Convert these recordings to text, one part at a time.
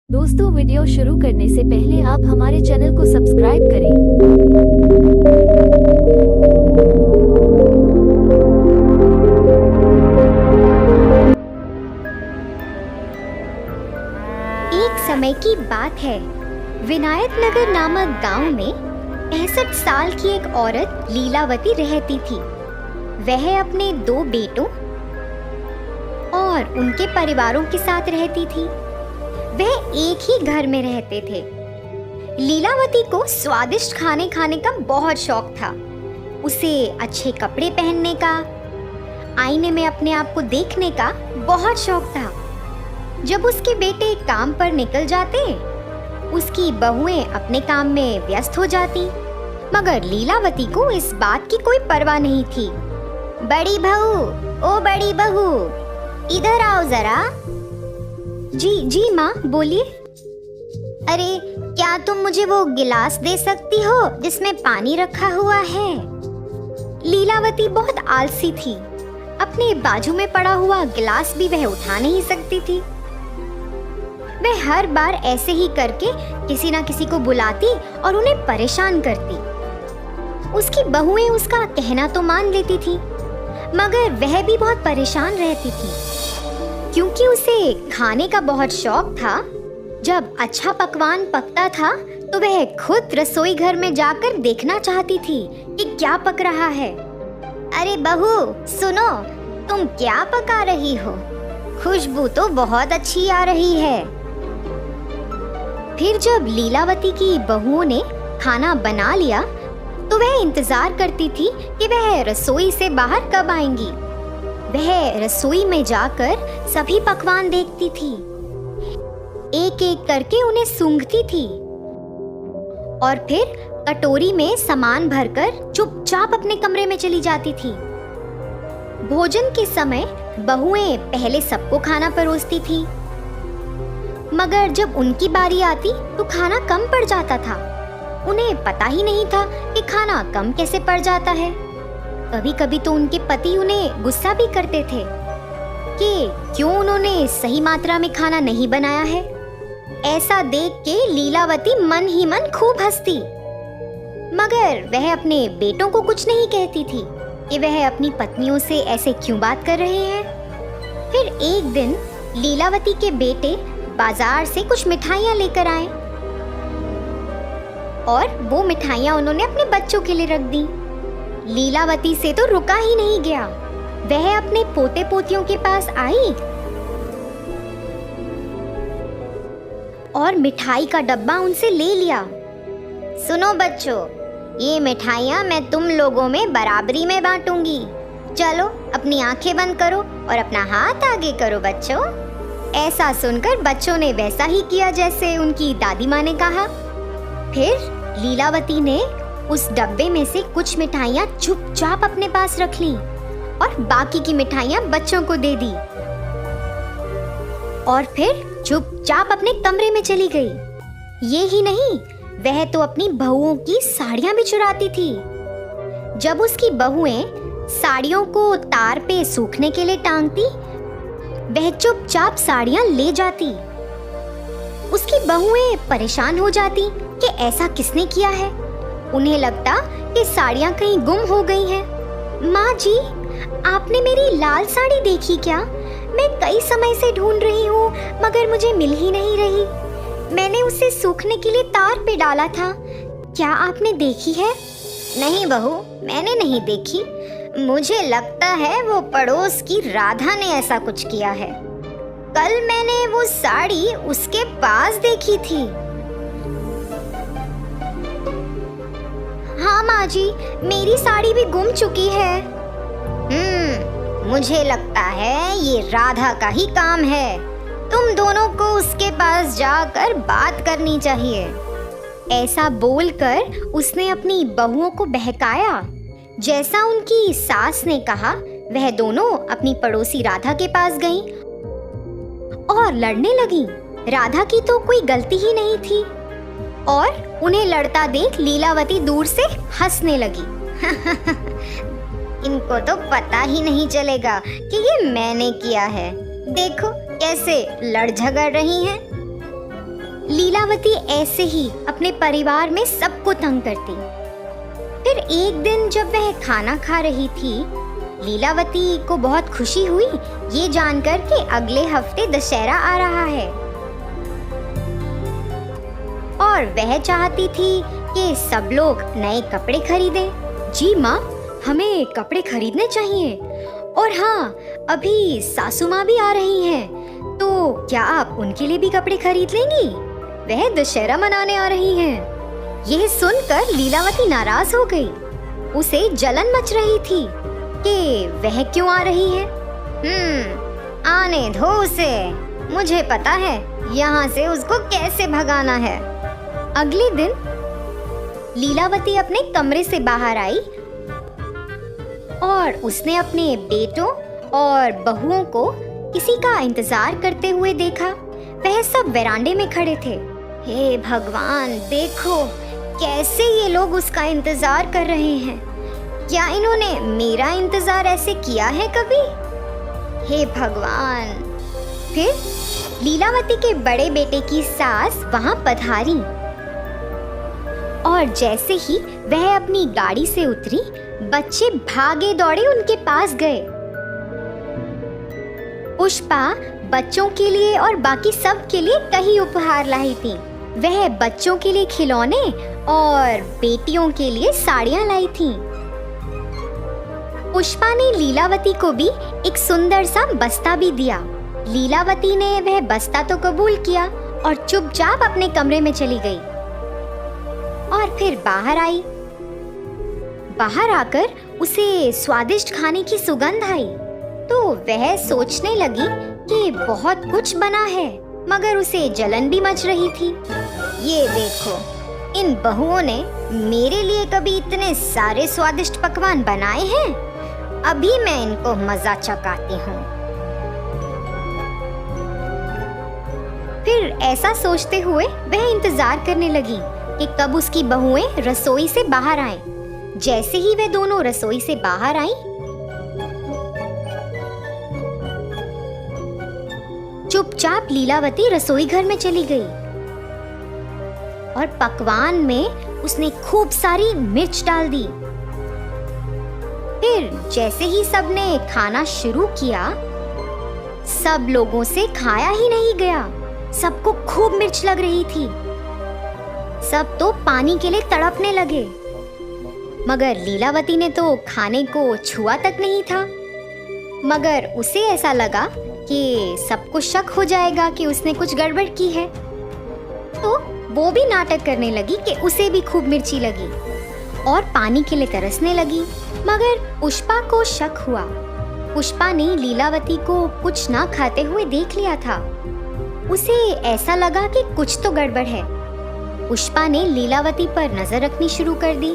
दोस्तों, वीडियो शुरू करने से पहले आप हमारे चैनल को सब्सक्राइब करें। एक समय की बात है, विनायक नगर नामक गांव में 65 साल की एक औरत लीलावती रहती थी। वह अपने 2 बेटों और उनके परिवारों के साथ रहती थी। वह एक ही घर में रहते थे। लीलावती को स्वादिष्ट खाने खाने का बहुत शौक था। उसे अच्छे कपड़े पहनने का, आईने में अपने आप को देखने का बहुत शौक था। जब उसके बेटे काम पर निकल जाते, उसकी बहुएं अपने काम में व्यस्त हो जाती, मगर लीलावती को इस बात की कोई परवाह नहीं थी। बड़ी बहू, ओ बड़ी बहू, इधर आओ जरा। जी माँ, बोलिए। अरे, क्या तुम मुझे वो गिलास दे सकती हो जिसमें पानी रखा हुआ है? लीलावती बहुत आलसी थी। अपने बाजू में पड़ा हुआ गिलास भी वह उठा नहीं सकती थी। वह हर बार ऐसे ही करके किसी ना किसी को बुलाती और उन्हें परेशान करती। उसकी बहुएं उसका कहना तो मान लेती थी, मगर वह भी बहुत परेशान रहती थी, क्योंकि उसे खाने का बहुत शौक था। जब अच्छा पकवान पकता था तो वह खुद रसोई घर में जाकर देखना चाहती थी कि क्या पक रहा है। अरे बहू, सुनो, तुम क्या पका रही हो? खुशबू तो बहुत अच्छी आ रही है। फिर जब लीलावती की बहुओं ने खाना बना लिया तो वह इंतजार करती थी कि वह रसोई से बाहर कब आएंगी। वह रसोई में जाकर सभी पकवान देखती थी, एक एक करके उन्हें सूंघती थी और फिर कटोरी में सामान भरकर चुपचाप अपने कमरे में चली जाती थी। भोजन के समय बहुएं पहले सबको खाना परोसती थी, मगर जब उनकी बारी आती तो खाना कम पड़ जाता था। उन्हें पता ही नहीं था कि खाना कम कैसे पड़ जाता है। कभी कभी तो उनके पति उन्हें गुस्सा भी करते थे कि क्यों उन्होंने सही मात्रा में खाना नहीं बनाया है। ऐसा देख के लीलावती मन ही मन खूब हंसती, मगर वह अपने बेटों को कुछ नहीं कहती थी कि वह अपनी पत्नियों से ऐसे क्यों बात कर रहे हैं। फिर एक दिन लीलावती के बेटे बाजार से कुछ मिठाइयाँ लेकर आए और वो मिठाइयाँ उन्होंने अपने बच्चों के लिए रख दी। लीलावती से तो रुका ही नहीं गया। वह अपने पोते पोतियों के पास आई और मिठाई का डब्बा उनसे ले लिया। सुनो बच्चों, ये मिठाइयाँ मैं तुम लोगों में बराबरी में बांटूंगी। चलो अपनी आंखें बंद करो और अपना हाथ आगे करो बच्चों। ऐसा सुनकर बच्चों ने वैसा ही किया जैसे उनकी दादी माँ ने कहा। फिर लीलावती ने उस डब्बे में से कुछ मिठाइयाँ चुपचाप अपने पास रख लीं और बाकी की मिठाइयाँ बच्चों को दे दी और फिर चुपचाप अपने कमरे में चली गई। ये ही नहीं, वह तो अपनी बहुओं की साड़ियाँ भी चुराती थी। जब उसकी बहुएं साड़ियों को तार पे सूखने के लिए टांगती, वह चुपचाप साड़ियाँ ले जाती। उसकी बहुएं परेशान हो जाती कि ऐसा किसने किया है। उन्हें लगता कि साड़ियाँ कहीं गुम हो गई हैं। माँ जी, आपने मेरी लाल साड़ी देखी क्या? मैं कई समय से ढूंढ रही हूँ, मगर मुझे मिल ही नहीं रही। मैंने उसे सूखने के लिए तार पे डाला था। क्या आपने देखी है? नहीं बहू, मैंने नहीं देखी। मुझे लगता है वो पड़ोस की राधा ने ऐसा कुछ किया है। कल मैंने वो साड़ी उसके पास देखी थी। हाँ माँ जी, मेरी साड़ी भी गुम चुकी है। मुझे लगता है ये राधा का ही काम है। तुम दोनों को उसके पास जाकर बात करनी चाहिए। ऐसा बोलकर उसने अपनी बहुओं को बहकाया। जैसा उनकी सास ने कहा, वह दोनों अपनी पड़ोसी राधा के पास गईं और लड़ने लगीं। राधा की तो कोई गलती ही नहीं थी और उन्हें लड़ता देख लीलावती दूर से हंसने लगी। इनको तो पता ही नहीं चलेगा कि ये मैंने किया है। देखो कैसे लड़ झगड़ रही हैं। लीलावती ऐसे ही अपने परिवार में सबको तंग करती। फिर एक दिन जब वह खाना खा रही थी, लीलावती को बहुत खुशी हुई ये जानकर कि अगले हफ्ते दशहरा आ रहा है और वह चाहती थी कि सब लोग नए कपड़े खरीदें। जी माँ, हमें कपड़े खरीदने चाहिए और हाँ, अभी सासू माँ भी आ रही हैं, तो क्या आप उनके लिए भी कपड़े खरीद लेंगी? वह दशहरा मनाने आ रही हैं। यह सुनकर लीलावती नाराज हो गई। उसे जलन मच रही थी कि वह क्यों आ रही है। आने दो उसे, मुझे पता है यहाँ से उसको कैसे भगाना है। अगले दिन लीलावती अपने कमरे से बाहर आई और उसने अपने बेटों और बहुओं को किसी का इंतजार करते हुए देखा। वह सब वेरांडे में खड़े थे। हे भगवान, देखो कैसे ये लोग उसका इंतजार कर रहे हैं। क्या इन्होंने मेरा इंतजार ऐसे किया है कभी? हे भगवान। फिर लीलावती के बड़े बेटे की सास वहां पधारी और जैसे ही वह अपनी गाड़ी से उतरी, बच्चे भागे दौड़े उनके पास गए। पुष्पा बच्चों के लिए और बाकी सब के लिए कई उपहार लाई थी। वह बच्चों के लिए खिलौने और बेटियों के लिए साड़ियां लाई थी। पुष्पा ने लीलावती को भी एक सुंदर सा बस्ता भी दिया। लीलावती ने वह बस्ता तो कबूल किया और चुपचाप अपने कमरे में चली गई और फिर बाहर आई। बाहर आकर उसे स्वादिष्ट खाने की सुगंध आई तो वह सोचने लगी कि बहुत कुछ बना है, मगर उसे जलन भी मच रही थी। ये देखो, इन बहुओं ने मेरे लिए कभी इतने सारे स्वादिष्ट पकवान बनाए हैं। अभी मैं इनको मजा चखाती हूँ। फिर ऐसा सोचते हुए वह इंतजार करने लगी कि कब उसकी बहुएं रसोई से बाहर आएं। जैसे ही वे दोनों रसोई से बाहर आईं, चुपचाप लीलावती रसोई घर में चली गई और पकवान में उसने खूब सारी मिर्च डाल दी। फिर जैसे ही सबने खाना शुरू किया, सब लोगों से खाया ही नहीं गया। सबको खूब मिर्च लग रही थी। सब तो पानी के लिए तड़पने लगे, मगर लीलावती ने तो खाने को छुआ तक नहीं था। मगर उसे ऐसा लगा कि सबको शक हो जाएगा कि उसने कुछ गड़बड़ की है, तो वो भी नाटक करने लगी कि उसे भी खूब मिर्ची लगी और पानी के लिए तरसने लगी। मगर पुष्पा को शक हुआ। पुष्पा ने लीलावती को कुछ ना खाते हुए देख लिया था। उसे ऐसा लगा कि कुछ तो गड़बड़ है। पुष्पा ने लीलावती पर नजर रखनी शुरू कर दी।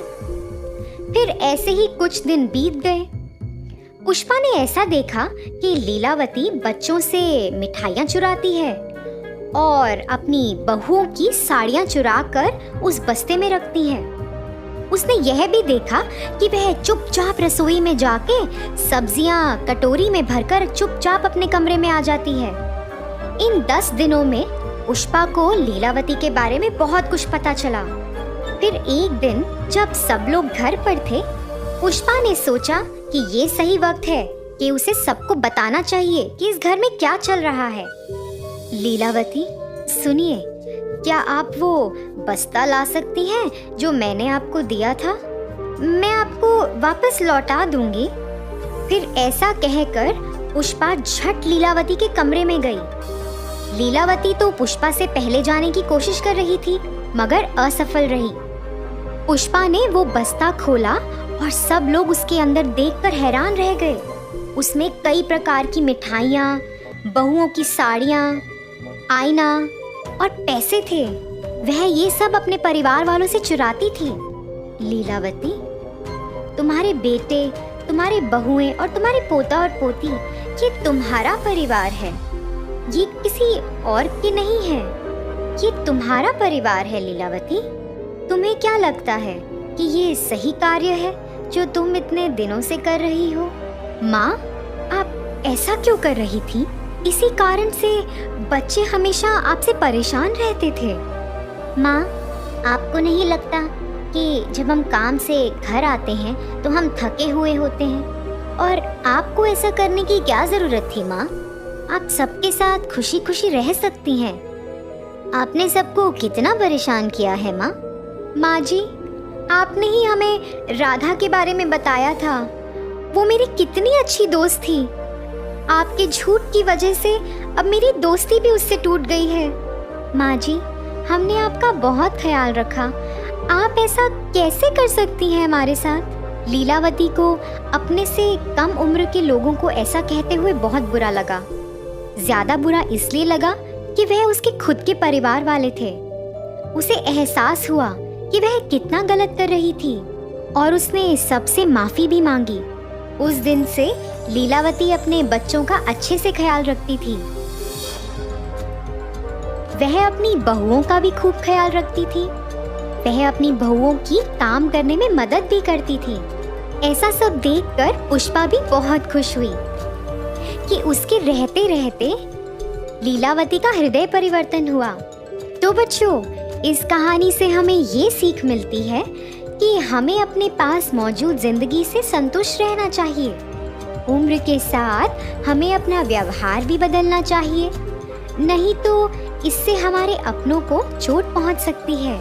फिर ऐसे ही कुछ दिन बीत गए। पुष्पा ने ऐसा देखा कि लीलावती बच्चों से मिठाइयाँ चुराती है और अपनी बहुओं की साड़ियाँ चुराकर उस बस्ते में रखती है। उसने यह भी देखा कि वह चुपचाप रसोई में जाके सब्जियाँ कटोरी में भरकर चुपचाप अपने कमरे में आ जाती है। इन 10 दिनों में पुष्पा को लीलावती के बारे में बहुत कुछ पता चला। फिर एक दिन जब सब लोग घर पर थे, पुष्पा ने सोचा कि ये सही वक्त है कि उसे सबको बताना चाहिए कि इस घर में क्या चल रहा है। लीलावती, सुनिए, क्या आप वो बस्ता ला सकती हैं जो मैंने आपको दिया था? मैं आपको वापस लौटा दूंगी। फिर ऐसा कहकर पुष्पा झट लीलावती के कमरे में गई। लीलावती तो पुष्पा से पहले जाने की कोशिश कर रही थी, मगर असफल रही। पुष्पा ने वो बस्ता खोला और सब लोग उसके अंदर देखकर हैरान रह गए। उसमें कई प्रकार की मिठाइयाँ, बहुओं की साड़ियाँ, आईना और पैसे थे। वह ये सब अपने परिवार वालों से चुराती थी। लीलावती, तुम्हारे बेटे, तुम्हारे बहुएं और तुम्हारे पोता और पोती, ये तुम्हारा परिवार है, ये किसी और के नहीं है। ये तुम्हारा परिवार है लीलावती। तुम्हें क्या लगता है कि ये सही कार्य है जो तुम इतने दिनों से कर रही हो? माँ, आप ऐसा क्यों कर रही थी? इसी कारण से बच्चे हमेशा आपसे परेशान रहते थे। माँ, आपको नहीं लगता कि जब हम काम से घर आते हैं तो हम थके हुए होते हैं, और आपको ऐसा करने की क्या ज़रूरत थी माँ? आप सबके साथ खुशी खुशी रह सकती हैं। आपने सबको कितना परेशान किया है माँ। माँ जी, आपने ही हमें राधा के बारे में बताया था। वो मेरी कितनी अच्छी दोस्त थी। आपके झूठ की वजह से अब मेरी दोस्ती भी उससे टूट गई है। माँ जी, हमने आपका बहुत ख्याल रखा। आप ऐसा कैसे कर सकती हैं हमारे साथ? लीलावती को अपने से कम उम्र के लोगों को ऐसा कहते हुए बहुत बुरा लगा। ज्यादा बुरा इसलिए लगा कि वह उसके खुद के परिवार वाले थे। उसे एहसास हुआ कि वह कितना गलत कर रही थी, और उसने सबसे माफी भी मांगी। उस दिन से लीलावती अपने बच्चों का अच्छे से ख्याल रखती थी। वह अपनी बहुओं का भी खूब ख्याल रखती थी। वह अपनी बहुओं की काम करने में मदद भी करती थी। ऐसा सब देखकर पुष्पा भी बहुत खुश हुई कि उसके रहते रहते लीलावती का हृदय परिवर्तन हुआ। तो बच्चों, इस कहानी से हमें ये सीख मिलती है कि हमें अपने पास मौजूद जिंदगी से संतुष्ट रहना चाहिए। उम्र के साथ हमें अपना व्यवहार भी बदलना चाहिए, नहीं तो इससे हमारे अपनों को चोट पहुंच सकती है।